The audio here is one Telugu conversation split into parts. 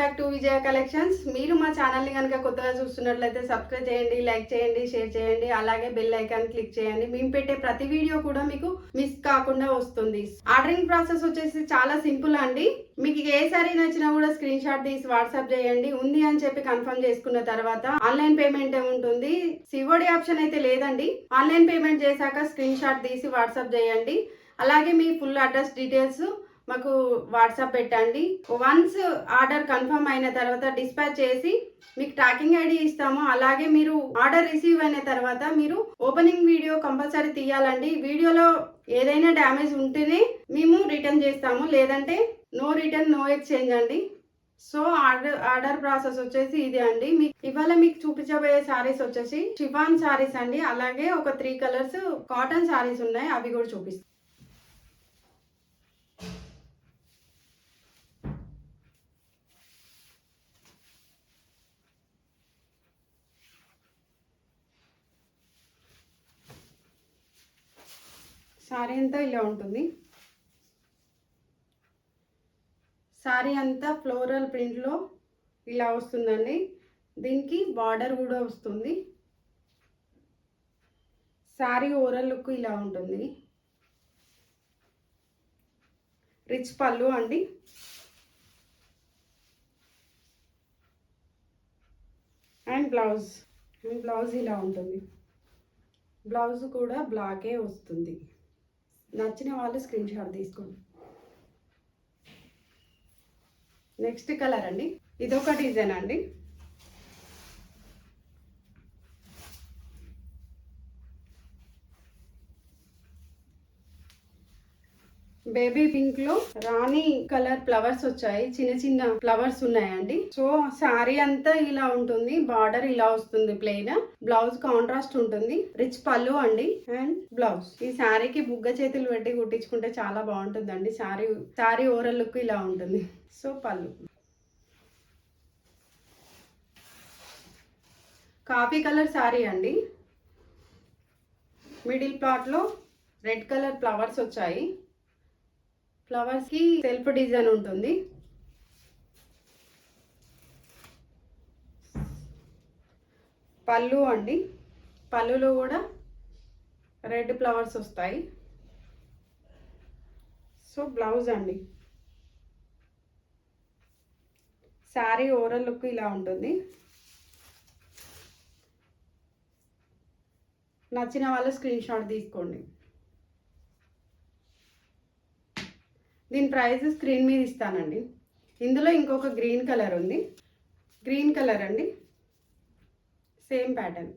Back to Vijaya collections. మీరు మా ఛానల్ని కనుక కొత్తగా చూస్తున్నట్లయితే సబ్స్క్రైబ్ చేయండి, లైక్ చేయండి, షేర్ చేయండి, అలాగే బెల్ ఐకాన్ క్లిక్ చేయండి. మేము పెట్టే ప్రతి వీడియో కూడా మీకు మిస్ కాకుండా వస్తుంది. ఆర్డరింగ్ ప్రాసెస్ వచ్చేసి చాలా సింపుల్ అండి. మీకు ఏ సారీ నచ్చినా కూడా స్క్రీన్ షాట్ తీసి వాట్సాప్ చేయండి. ఉంది అని చెప్పి కన్ఫర్మ్ చేసుకున్న తర్వాత ఆన్లైన్ పేమెంట్ ఉంటుంది. సిఓడి ఆప్షన్ అయితే లేదండి. ఆన్లైన్ పేమెంట్ చేశాక స్క్రీన్ షాట్ తీసి వాట్సాప్ చేయండి. అలాగే మీ ఫుల్ అడ్రస్ డీటెయిల్స్ మాకు వాట్సాప్ పెట్టండి. వన్స్ ఆర్డర్ కన్ఫర్మ్ అయిన తర్వాత డిస్పాచ్ చేసి మీకు ట్రాకింగ్ ఐడి ఇస్తాము. అలాగే మీరు ఆర్డర్ రిసీవ్ అయిన తర్వాత మీరు ఓపెనింగ్ వీడియో కంపల్సరీ తీయాలండి. వీడియోలో ఏదైనా డ్యామేజ్ ఉంటేనే మేము రిటర్న్ చేస్తాము, లేదంటే నో రిటర్న్ నో ఎక్స్చేంజ్ అండి. సో ఆర్డర్ ప్రాసెస్ వచ్చేసి ఇదే అండి. ఇవాళ మీకు చూపించబోయే సారీస్ వచ్చేసి షిఫాన్ సారీస్ అండి. అలాగే ఒక 3 కలర్స్ కాటన్ సారీస్ ఉన్నాయి, అవి కూడా చూపిస్తాం. సారీ అంతా ఇలా ఉంటుంది. సారీ అంతా ఫ్లోరల్ ప్రింట్లో ఇలా వస్తుందండి. దీనికి బార్డర్ కూడా వస్తుంది. సారీ ఓవరాల్ లుక్ ఇలా ఉంటుంది. రిచ్ పళ్ళు అండి. అండ్ బ్లౌజ్ ఇలా ఉంటుంది. బ్లౌజ్ కూడా బ్లాకే వస్తుంది. నచ్చిన వాళ్ళు స్క్రీన్ షాట్ తీసుకోండి. నెక్స్ట్ కలర్ అండి. ఇదొక డిజైన్ అండి. బేబీ పింక్ లో రాణి కలర్ ఫ్లవర్స్ వచ్చాయి, చిన్న చిన్న ఫ్లవర్స్ ఉన్నాయండి. సో సారీ అంతా ఇలా ఉంటుంది. బార్డర్ ఇలా వస్తుంది ప్లెయిన్. బ్లౌజ్ కాంట్రాస్ట్ ఉంటుంది. రిచ్ పళ్ళు అండి అండ్ బ్లౌజ్. ఈ సారీకి బుగ్గ చేతులు పెట్టి కుట్టించుకుంటే చాలా బాగుంటుందండి. సారీ ఓవరాల్ లుక్ ఇలా ఉంటుంది. సో పళ్ళు కాఫీ కలర్ సారీ అండి. మిడిల్ పార్ట్ లో రెడ్ కలర్ ఫ్లవర్స్ వచ్చాయి. ఫ్లవర్స్ కి సెల్ఫ్ డిజైన్ ఉంటుంది. పళ్ళు అండి. పళ్ళులో కూడా రెడ్ ఫ్లవర్స్ వస్తాయి. సో బ్లౌజ్ అండి. శారీ ఓవరాల్ లుక్ ఇలా ఉంటుంది. నచ్చిన వాళ్ళు స్క్రీన్ షాట్ తీసుకోండి. దీని ప్రైస్ స్క్రీన్ మీద ఇస్తానండి. ఇందులో ఇంకొక గ్రీన్ కలర్ ఉంది. గ్రీన్ కలర్ అండి, సేమ్ ప్యాటర్న్.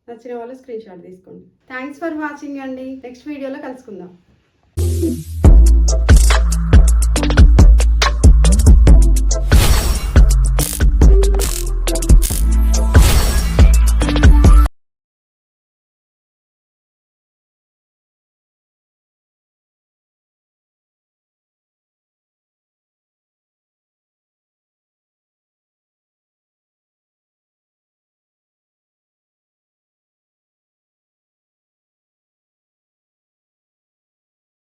నచ్చిన వాళ్ళు స్క్రీన్ షాట్ తీసుకోండి. థ్యాంక్స్ ఫర్ వాచింగ్ అండి. నెక్స్ట్ వీడియోలో కలుసుకుందాం.